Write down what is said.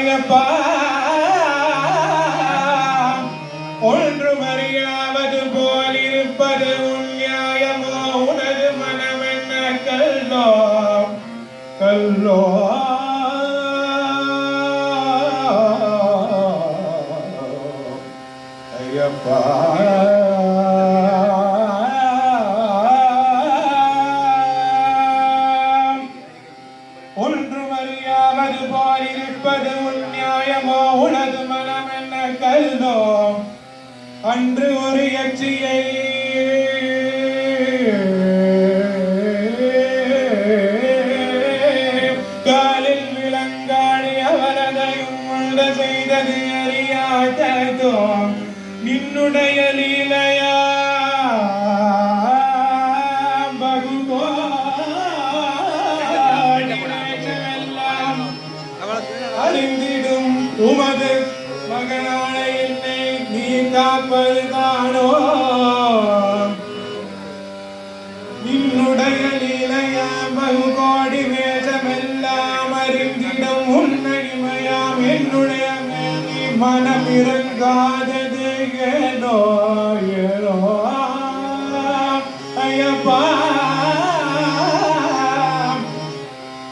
ஐயப்பா ஒன்றும் அறியாவது போல் இருப்பது உன் நியாயமோ உனது மனம் என்ன கல்லோ கல்லோ ஐயப்பா ஒன்றும் அறியாவது போல் இருப்பது உன் நியாயமோ உனது மனம் என்ன கல்லோ அன்று ஒரு யட்சியை காலில் விலங்காடி அவரதையும் உண்ட செய்தது அறியாததோ நின்னுடைய லீலையா அறிந்திடும் உமது மகனான என்னை நீ காப்பது தானோ